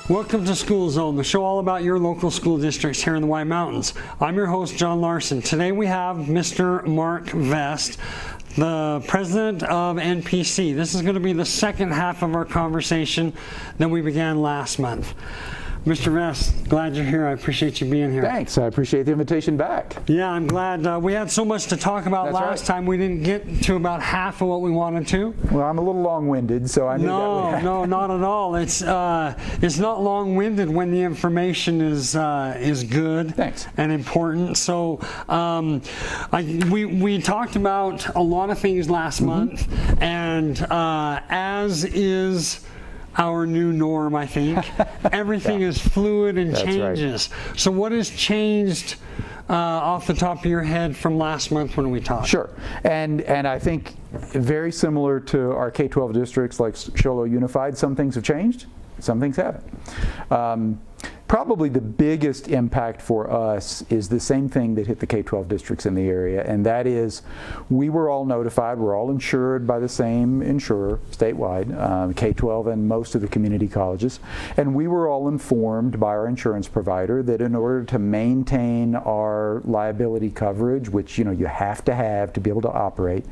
Welcome to School Zone, the show all about your local school districts here in the White Mountains. I'm your host, John Larsen. Today we have Mr. Mark Vest, the president of NPC. This is going to be the second half of our conversation that we began last month. Mr. Vest, glad you're here. I appreciate you being here. Thanks. I appreciate the invitation back. Yeah, I'm glad. We had so much to talk about last time. We didn't get to about half of what we wanted to. Well, I'm a little long-winded, so I knew that would happen. No, not at all. It's not long-winded when the information is good. Thanks. And important. So we talked about a lot of things last month, and as is our new norm, I think. Everything is fluid and changes. Right. So what has changed off the top of your head from last month when we talked? Sure. And I think very similar to our K-12 districts like Show Low Unified, some things have changed, some things haven't. Probably the biggest impact for us is the same thing that hit the K-12 districts in the area, and that is we were all notified, we're all insured by the same insurer statewide, K-12 and most of the community colleges, and we were all informed by our insurance provider that in order to maintain our liability coverage, which you have to be able to operate,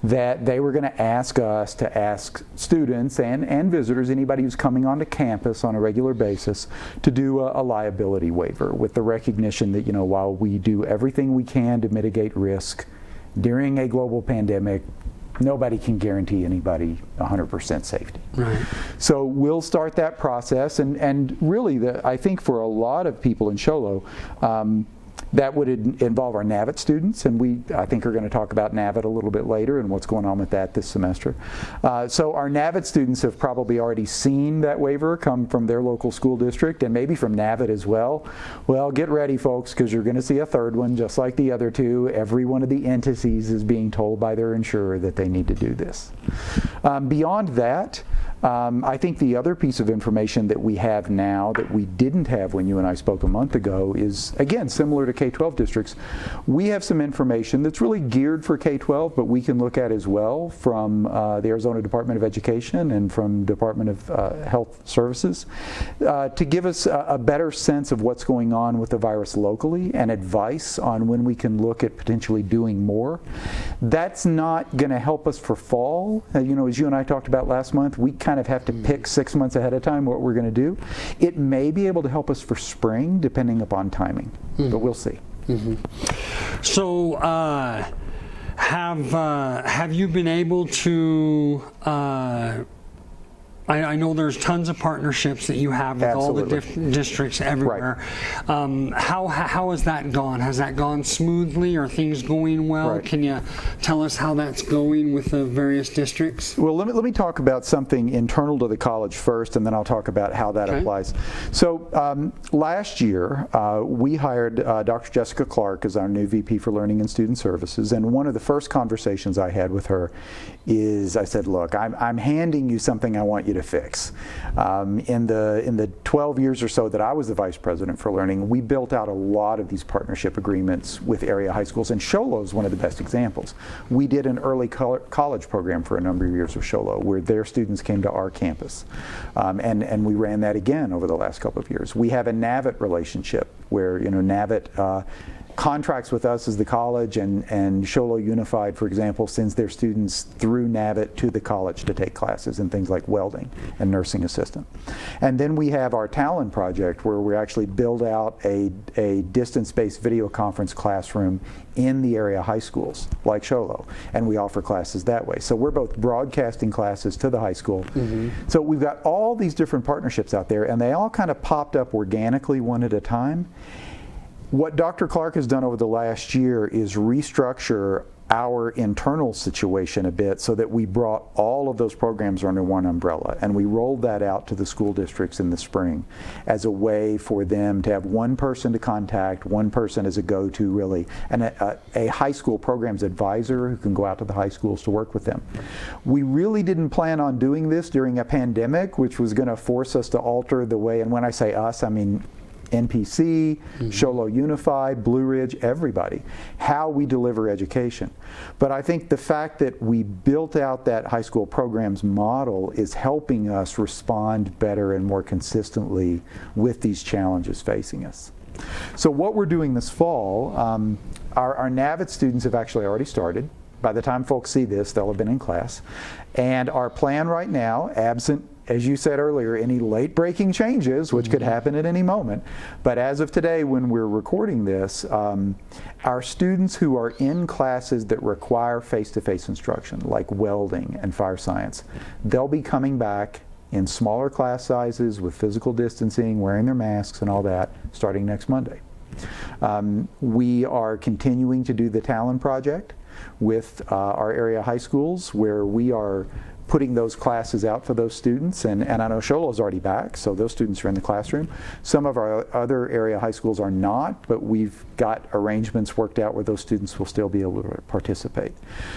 that they were going to ask us to ask students and visitors, anybody who's coming onto campus on a regular basis, to do a liability waiver with the recognition that while we do everything we can to mitigate risk during a global pandemic, nobody can guarantee anybody 100% safety. Right. So we'll start that process, and really I think for a lot of people in Show Low, that would involve our NAVIT students, and I think are going to talk about NAVIT a little bit later and what's going on with that this semester. So our NAVIT students have probably already seen that waiver come from their local school district and maybe from NAVIT as well. Well, get ready, folks, because you're going to see a third one just like the other two. Every one of the entities is being told by their insurer that they need to do this. Beyond that, I think the other piece of information that we have now that we didn't have when you and I spoke a month ago is, again, similar to K-12 districts. We have some information that's really geared for K-12, but we can look at as well from the Arizona Department of Education and from Department of Health Services to give us a better sense of what's going on with the virus locally and advice on when we can look at potentially doing more. That's not going to help us for fall. As you and I talked about last month, we kind of have to pick 6 months ahead of time what we're going to do. It may be able to help us for spring, depending upon timing, but we'll see. So, have you been able to? I know there's tons of partnerships that you have with all the different districts everywhere. Right. How has that gone? Has that gone smoothly? Are things going well? Right. Can you tell us how that's going with the various districts? Well, let me talk about something internal to the college first, and then I'll talk about how that applies. So last year, we hired Dr. Jessica Clark as our new VP for Learning and Student Services, and one of the first conversations I had with her is I said, look, I'm handing you something I want you to fix. In the 12 years or so that I was the vice president for learning, we built out a lot of these partnership agreements with area high schools, and Show Low is one of the best examples. We did an early college program for a number of years with Show Low, where their students came to our campus, and we ran that again over the last couple of years. We have a NAVIT relationship where NAVIT contracts with us as the college, and Show Low Unified, for example, sends their students through NAVIT to the college to take classes in things like welding and nursing assistant. And then we have our Talent project, where we actually build out a distance-based video conference classroom in the area high schools, like Show Low, and we offer classes that way. So we're both broadcasting classes to the high school. So we've got all these different partnerships out there, and they all kind of popped up organically one at a time. What Dr. Clark has done over the last year is restructure our internal situation a bit so that we brought all of those programs under one umbrella, and we rolled that out to the school districts in the spring as a way for them to have one person to contact, one person as a go-to really, and a high school programs advisor who can go out to the high schools to work with them. We really didn't plan on doing this during a pandemic, which was going to force us to alter the way, and when I say us, I mean NPC, Show Low Unified, Blue Ridge, everybody, how we deliver education. But I think the fact that we built out that high school programs model is helping us respond better and more consistently with these challenges facing us. So what we're doing this fall, our NAVIT students have actually already started. By the time folks see this, they'll have been in class. And our plan right now, absent, as you said earlier, any late-breaking changes, which could happen at any moment, but as of today, when we're recording this, our students who are in classes that require face-to-face instruction, like welding and fire science, they'll be coming back in smaller class sizes with physical distancing, wearing their masks and all that, starting next Monday. We are continuing to do the Talon Project with our area high schools, where we are putting those classes out for those students, and I know Show Low's already back, so those students are in the classroom. Some of our other area high schools are not, but we've got arrangements worked out where those students will still be able to participate.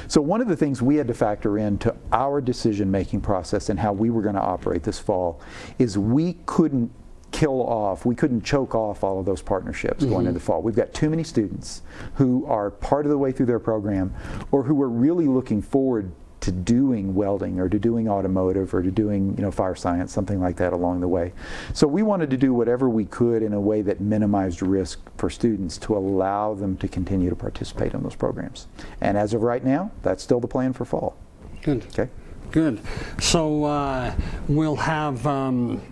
So one of the things we had to factor into our decision-making process and how we were going to operate this fall is we couldn't choke off all of those partnerships going into the fall. We've got too many students who are part of the way through their program, or who are really looking forward to doing welding or to doing automotive or to doing fire science, something like that along the way. So we wanted to do whatever we could in a way that minimized risk for students to allow them to continue to participate in those programs. And as of right now, that's still the plan for fall. Good. Okay. Good. So we'll have some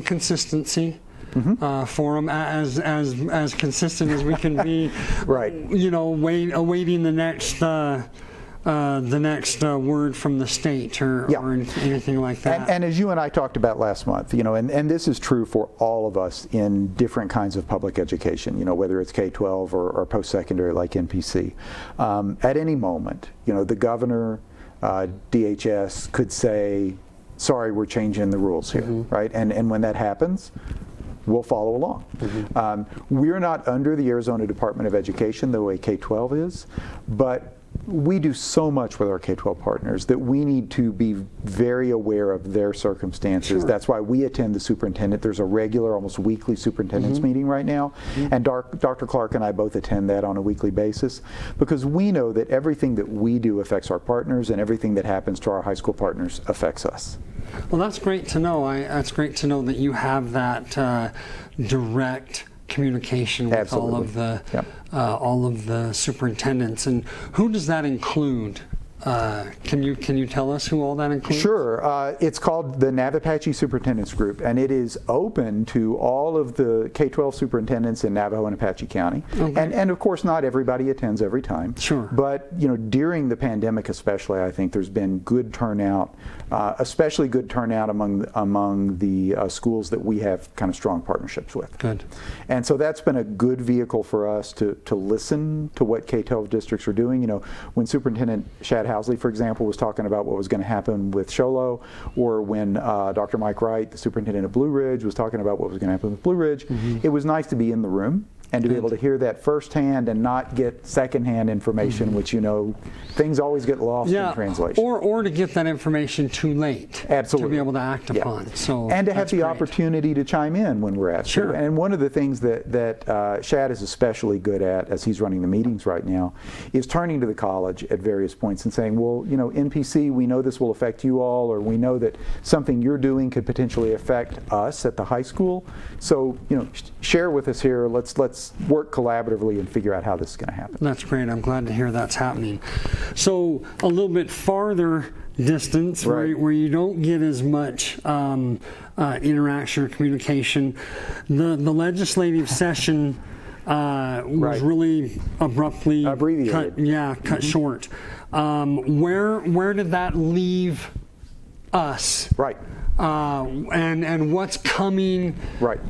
consistency. For them, as consistent as we can be. Right. Awaiting the next word from the state or anything like that. And as you and I talked about last month, and this is true for all of us in different kinds of public education, whether it's K-12 or post-secondary like NPC. At any moment, the governor, DHS could say, sorry, we're changing the rules here, right? And when that happens, we'll follow along. We're not under the Arizona Department of Education the way K-12 is, but we do so much with our K-12 partners that we need to be very aware of their circumstances. Sure. That's why we attend the superintendent. There's a regular, almost weekly superintendent's meeting right now, and Dr. Clark and I both attend that on a weekly basis, because we know that everything that we do affects our partners, and everything that happens to our high school partners affects us. Well, that's great to know. That's great to know that you have that direct communication with Absolutely. all of the superintendents. And who does that include? Can you tell us who all that includes? Sure. It's called the Navapache Superintendents Group, and it is open to all of the K-12 superintendents in Navajo and Apache County. Okay. And of course, not everybody attends every time. Sure. But during the pandemic, especially, I think there's been good turnout, especially good turnout among the schools that we have kind of strong partnerships with. Good. And so that's been a good vehicle for us to listen to what K-12 districts are doing. When Superintendent Shad Housley, for example, was talking about what was going to happen with Show Low, or when Dr. Mike Wright, the superintendent of Blue Ridge, was talking about what was going to happen with Blue Ridge, it was nice to be in the room and to be able to hear that firsthand and not get secondhand information, which things always get lost in translation. Or to get that information too late. Absolutely. To be able to act upon. So and to have the opportunity to chime in when we're asked. Sure. And one of the things that Shad is especially good at, as he's running the meetings right now, is turning to the college at various points and saying, well, NPC, we know this will affect you all, or we know that something you're doing could potentially affect us at the high school. So, share with us here. Let's work collaboratively and figure out how this is going to happen. That's great. I'm glad to hear that's happening. So a little bit farther distance, right, where you don't get as much interaction or communication, the legislative session was really abruptly abbreviated. Cut short. Where did that leave us? Right. And what's coming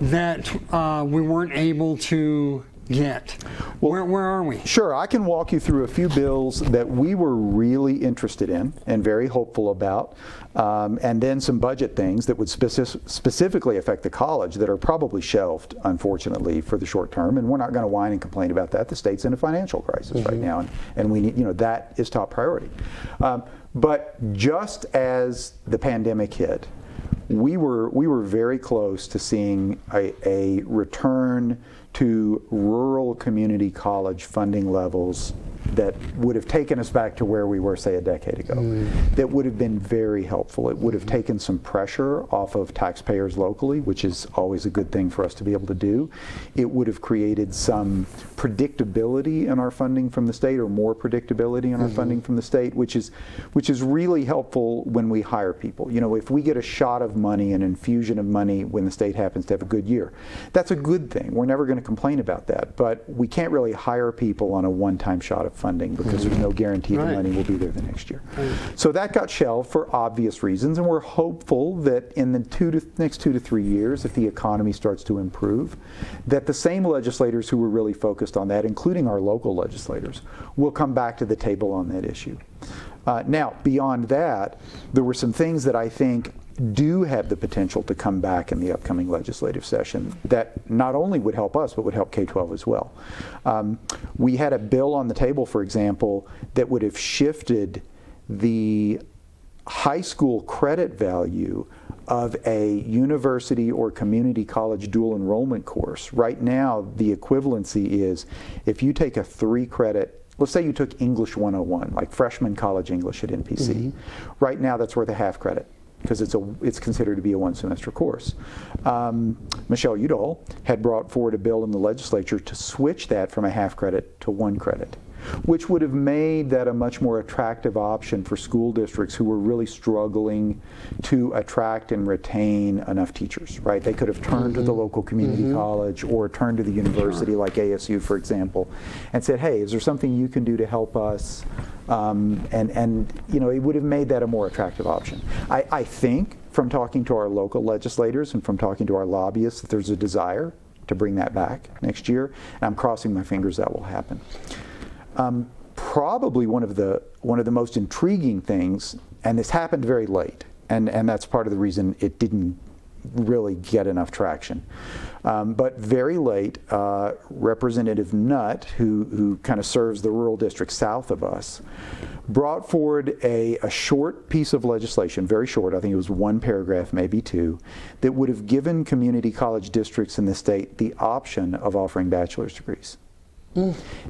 that we weren't able to get? Well, where are we? Sure, I can walk you through a few bills that we were really interested in and very hopeful about, and then some budget things that would specifically affect the college that are probably shelved, unfortunately, for the short term. And we're not going to whine and complain about that. The state's in a financial crisis right now, and we need, that is top priority. But just as the pandemic hit, we were very close to seeing a return to rural community college funding levels that would have taken us back to where we were, say, a decade ago. That would have been very helpful. It would have taken some pressure off of taxpayers locally, which is always a good thing for us to be able to do. It would have created some predictability in our funding from the state, or more predictability in our funding from the state, which is really helpful when we hire people. You know, if we get a shot of money, an infusion of money when the state happens to have a good year, that's a good thing. We're never going to complain about that, but we can't really hire people on a one-time shot of funding because there's no guarantee the money will be there the next year. So that got shelved for obvious reasons, and we're hopeful that in the next 2 to 3 years, if the economy starts to improve, that the same legislators who were really focused on that, including our local legislators, will come back to the table on that issue. Now, beyond that, there were some things that I think do have the potential to come back in the upcoming legislative session that not only would help us, but would help K-12 as well. We had a bill on the table, for example, that would have shifted the high school credit value of a university or community college dual enrollment course. Right now, the equivalency is if you take a 3-credit, let's say you took English 101, like freshman college English at NPC. Right now, that's worth a half credit, because it's considered to be a one-semester course. Michelle Udall had brought forward a bill in the legislature to switch that from a half credit to 1 credit, which would have made that a much more attractive option for school districts who were really struggling to attract and retain enough teachers, right? They could have turned to the local community college or turned to the university like ASU, for example, and said, hey, is there something you can do to help us? And you know, it would have made that a more attractive option. I think from talking to our local legislators and from talking to our lobbyists that there's a desire to bring that back next year, and I'm crossing my fingers that will happen. Probably one of the most intriguing things, and this happened very late, and that's part of the reason it didn't really get enough traction. But very late, Representative Nutt, who kind of serves the rural district south of us, brought forward a short piece of legislation, very short, I think it was 1 paragraph, maybe 2, that would have given community college districts in the state the option of offering bachelor's degrees.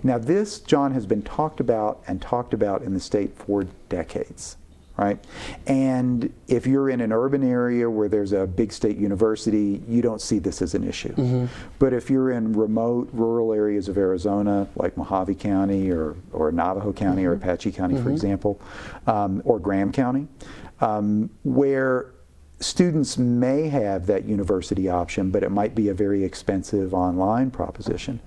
Now this, John, has been talked about in the state for decades, right? And if you're in an urban area where there's a big state university, you don't see this as an issue. But if you're in remote rural areas of Arizona, like Mojave County or Navajo County or Apache County, for example, or Graham County, where students may have that university option, but it might be a very expensive online proposition.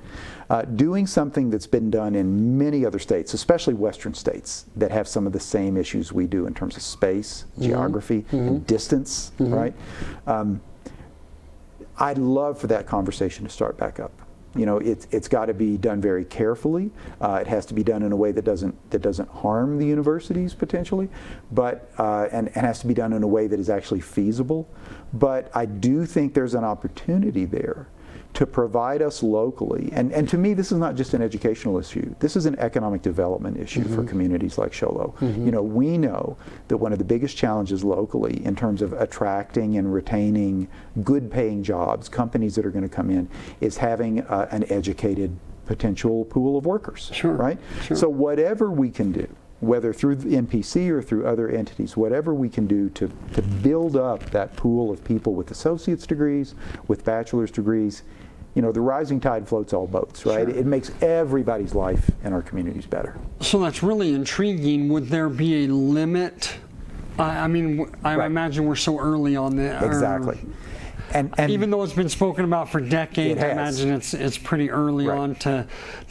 Doing something that's been done in many other states, especially Western states, that have some of the same issues we do in terms of space, geography, and distance, right? I'd love for that conversation to start back up. You know, it's got to be done very carefully. It has to be done in a way that doesn't harm the universities potentially, but and has to be done in a way that is actually feasible. But I do think there's an opportunity there to provide us locally, and to me this is not just an educational issue, this is an economic development issue for communities like Show Low. You know, we know that one of the biggest challenges locally in terms of attracting and retaining good paying jobs, companies that are going to come in, is having an educated potential pool of workers, right? So whatever we can do, whether through the NPC or through other entities, whatever we can do to build up that pool of people with associate's degrees, with bachelor's degrees, you know, the rising tide floats all boats, right? It makes everybody's life in our communities better. So that's really intriguing. Would there be a limit? I mean, I imagine we're so early on that. Exactly. And even though it's been spoken about for decades, I imagine it's pretty early on to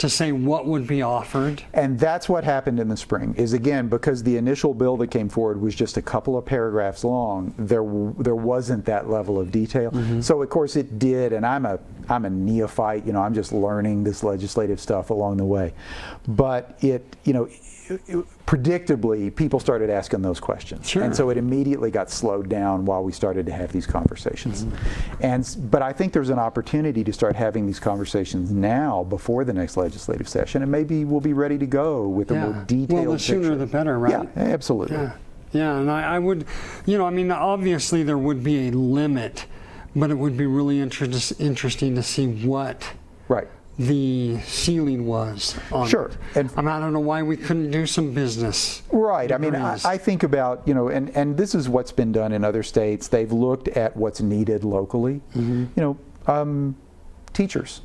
say what would be offered. And that's what happened in the spring, is again, because the initial bill that came forward was just a couple of paragraphs long, there wasn't that level of detail. So of course it did, and I'm a neophyte, you know, I'm just learning this legislative stuff along the way. But it, you know, predictably, people started asking those questions. And so it immediately got slowed down while we started to have these conversations. But I think there's an opportunity to start having these conversations now before the next legislative session, and maybe we'll be ready to go with a more detailed Well, the sooner picture. the better, right? Yeah, absolutely. Yeah, and I would, I mean, obviously there would be a limit, but it would be really interesting to see what Right. the ceiling was on Sure. it. And I mean, I don't know why we couldn't do some business. right. I mean, degrees. I think about, and this is what's been done in other states. They've looked at what's needed locally. Teachers,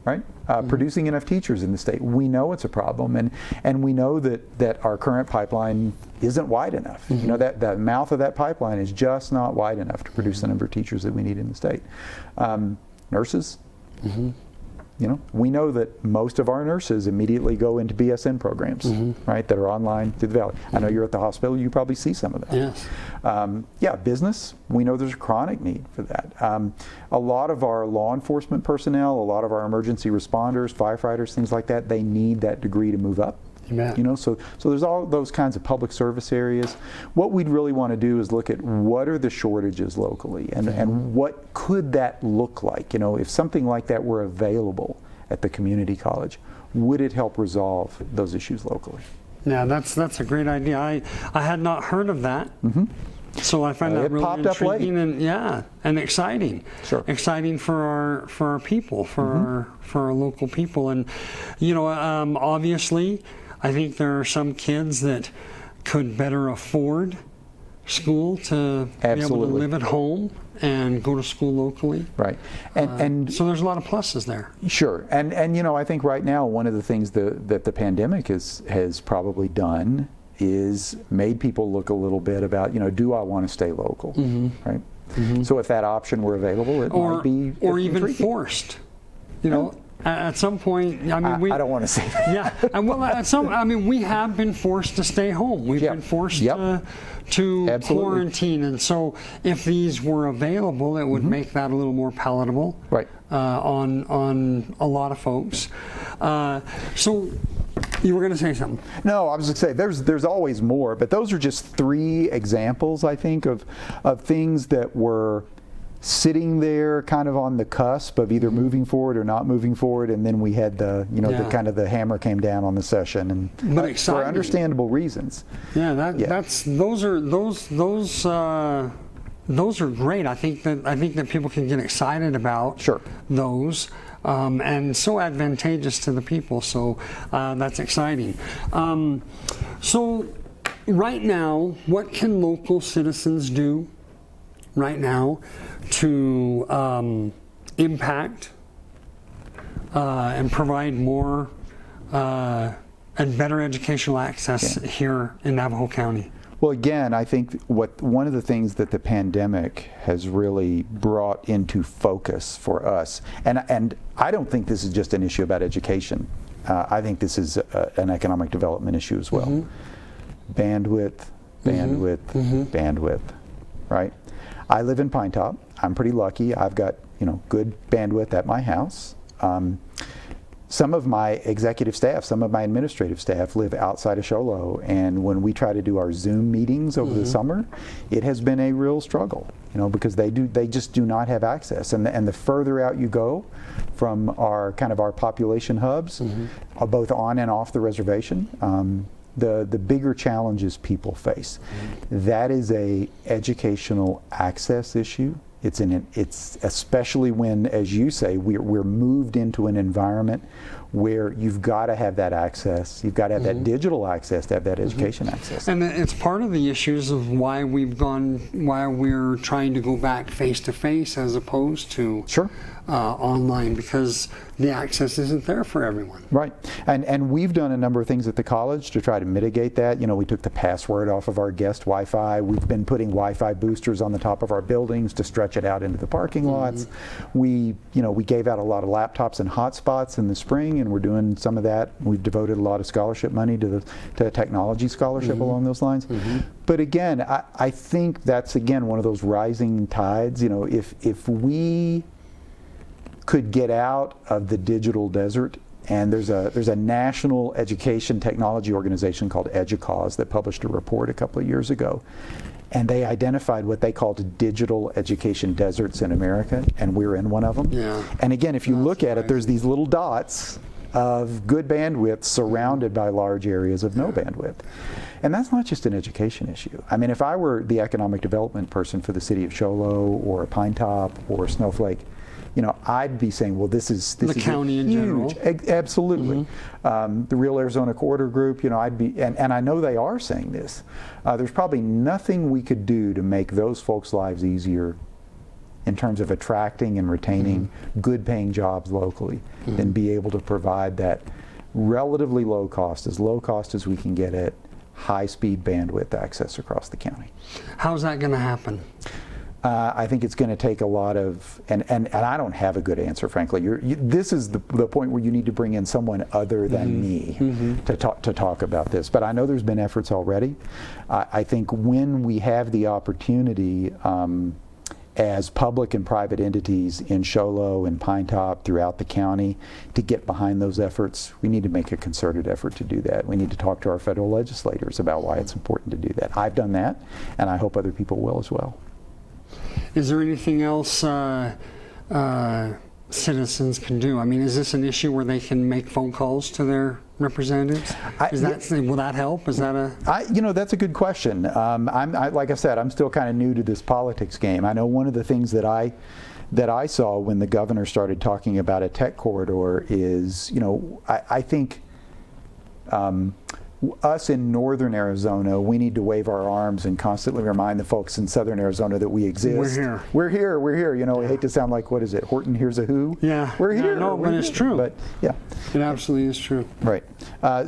right? Producing enough teachers in the state. We know it's a problem, and we know that our current pipeline isn't wide enough. That the mouth of that pipeline is just not wide enough to produce the number of teachers that we need in the state. Nurses. We know that most of our nurses immediately go into BSN programs, right, that are online through the Valley. I know you're at the hospital, you probably see some of that. Yes. Business, we know there's a chronic need for that. A lot of our law enforcement personnel, a lot of our emergency responders, firefighters, things like that, they need that degree to move up. Amen. So there's all those kinds of public service areas. What we'd really want to do is look at what are the shortages locally, and what could that look like? If something like that were available at the community college, would it help resolve those issues locally? Yeah, that's a great idea. I had not heard of that. So I find that it really popped up intriguing and exciting. Sure. Exciting for our people, for our local people, and obviously, I think there are some kids that could better afford school to be able to live at home and go to school locally. Right. And so there's a lot of pluses there. Sure. And I think right now one of the things that the pandemic has probably done is made people look a little bit about, do I want to stay local? Right. So if that option were available, it might be or even intriguing. Forced. At some point, I mean, I don't want to say that. Yeah, and well, we have been forced to stay home. We've been forced to quarantine, and so if these were available, it would make that a little more palatable, right? On a lot of folks. So you were going to say something? No, I was going to say there's always more, but those are just 3 examples, I think, of things that were sitting there kind of on the cusp of either moving forward or not moving forward, and then we had the kind of the hammer came down on the session, and for understandable reasons. Yeah, those are great. I think that people can get excited about those. And so advantageous to the people, so that's exciting. So right now, what can local citizens do right now to impact and provide more and better educational access here in Navajo County? Well, again, I think one of the things that the pandemic has really brought into focus for us, and I don't think this is just an issue about education. I think this is an economic development issue as well. Bandwidth, bandwidth, right? I live in Pine Top. I'm pretty lucky. I've got good bandwidth at my house. Some of my executive staff, some of my administrative staff live outside of Show Low, and when we try to do our Zoom meetings over the summer, it has been a real struggle, because they just do not have access. And the further out you go from our population hubs, both on and off the reservation, the bigger challenges people face. That is a educational access issue. It's especially when, as you say, we're moved into an environment where you've got to have that access. You've got to have that digital access to have that education access. And it's part of the issues of why we're trying to go back face to face as opposed to online, because the access isn't there for everyone. Right. And we've done a number of things at the college to try to mitigate that. We took the password off of our guest Wi-Fi. We've been putting Wi-Fi boosters on the top of our buildings to stretch it out into the parking lots. We gave out a lot of laptops and hotspots in the spring, and we're doing some of that. We've devoted a lot of scholarship money to a technology scholarship along those lines. But again, I think that's again one of those rising tides. If we could get out of the digital desert, and there's a national education technology organization called EDUCAUSE that published a report a couple of years ago, and they identified what they called digital education deserts in America, and we're in one of them. And again, if you look at it, there's these little dots of good bandwidth surrounded by large areas of no bandwidth. And that's not just an education issue. I mean, if I were the economic development person for the city of Show Low or Pine Top or Snowflake, you know, I'd be saying, well, this is the county in general. Absolutely. The Real Arizona Corridor Group, you know, I'd be, and I know they are saying this. There's probably nothing we could do to make those folks' lives easier in terms of attracting and retaining good paying jobs locally than be able to provide that relatively low cost as we can get it, high speed bandwidth access across the county. How's that going to happen? I think it's going to take a lot of, and I don't have a good answer, frankly. This is the point where you need to bring in someone other than me to talk about this. But I know there's been efforts already. I think when we have the opportunity as public and private entities in Show Low and Pine Top throughout the county to get behind those efforts, we need to make a concerted effort to do that. We need to talk to our federal legislators about why it's important to do that. I've done that, and I hope other people will as well. Is there anything else citizens can do? I mean, is this an issue where they can make phone calls to their representatives? Will that help? Is that a? You know, that's a good question. Like I said, I'm still kind of new to this politics game. I know one of the things that I saw when the governor started talking about a tech corridor is, you know, I think us in northern Arizona, we need to wave our arms and constantly remind the folks in southern Arizona that we exist. We're here. We're here. You know, I hate to sound like, what is it, Horton Hears a Who? Yeah. We're here. No, but it's true. But yeah. It absolutely is true. Right.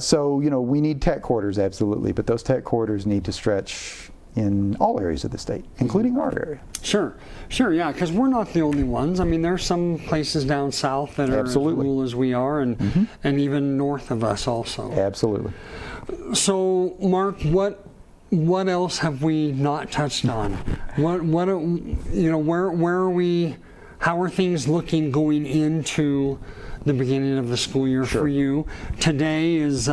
So, you know, we need tech corridors, absolutely, but those tech corridors need to stretch in all areas of the state, including our area. Sure, yeah, because we're not the only ones. I mean, there's some places down south that are as rural as we are, and even north of us also. Absolutely. So, Mark, what else have we not touched on? What you know, where are we? How are things looking going into the beginning of the school year for you? Today is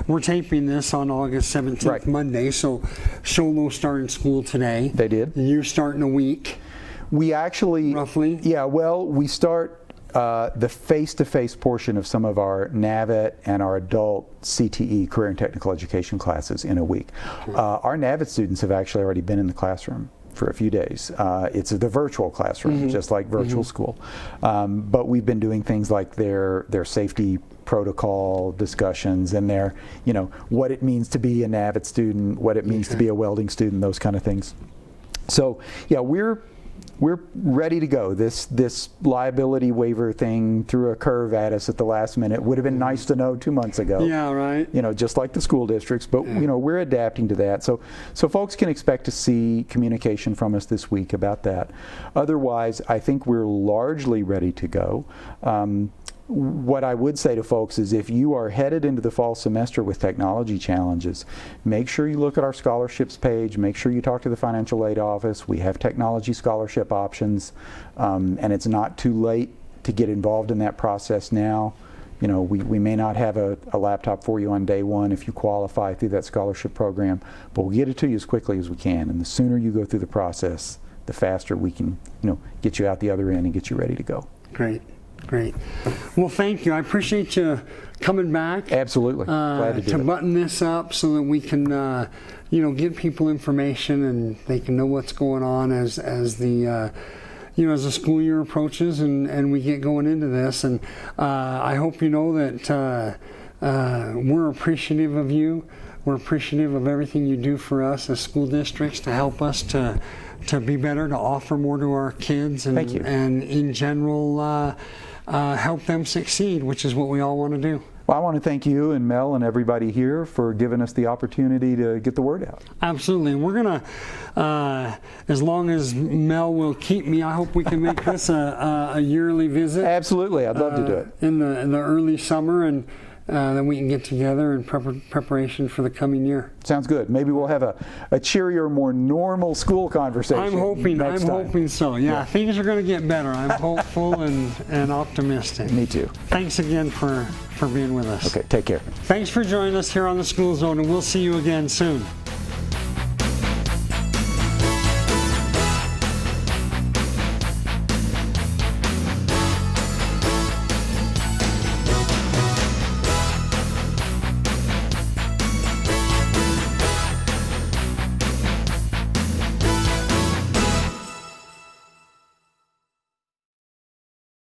we're taping this on August 17th, Monday. So, Show Low started school today. They did. You start in a week. We actually roughly. Yeah. Well, we start the face-to-face portion of some of our NAVET and our adult CTE, Career and Technical Education classes in a week. Our NAVET students have actually already been in the classroom for a few days. It's the virtual classroom, just like virtual school. But we've been doing things like their safety protocol discussions and their, you know, what it means to be a NAVET student, what it means to be a welding student, those kind of things. So yeah, we're ready to go. This liability waiver thing threw a curve at us at the last minute. Would have been nice to know 2 months ago. Yeah, right. You know, just like the school districts, but you know, we're adapting to that. So folks can expect to see communication from us this week about that. Otherwise, I think we're largely ready to go. What I would say to folks is if you are headed into the fall semester with technology challenges, make sure you look at our scholarships page, make sure you talk to the financial aid office. We have technology scholarship options, and it's not too late to get involved in that process now. You know, we may not have a laptop for you on day one if you qualify through that scholarship program, but we'll get it to you as quickly as we can. And the sooner you go through the process, the faster we can, you know, get you out the other end and get you ready to go. Great. Well, thank you. I appreciate you coming back. Absolutely. Glad to do it. Button this up so that we can, you know, give people information and they can know what's going on as the, you know, as the school year approaches and we get going into this. And I hope you know that we're appreciative of you. We're appreciative of everything you do for us as school districts to help us to be better, to offer more to our kids, and in general help them succeed, which is what we all want to do. Well, I want to thank you and Mel and everybody here for giving us the opportunity to get the word out. Absolutely. We're going to, as long as Mel will keep me, I hope we can make this a yearly visit. Absolutely. I'd love to do it. In the early summer, and then we can get together in preparation for the coming year. Sounds good. Maybe we'll have a cheerier, more normal school conversation. I'm hoping so. Yeah, things are going to get better. I'm hopeful and optimistic. Me too. Thanks again for being with us. Okay, take care. Thanks for joining us here on the School Zone, and we'll see you again soon.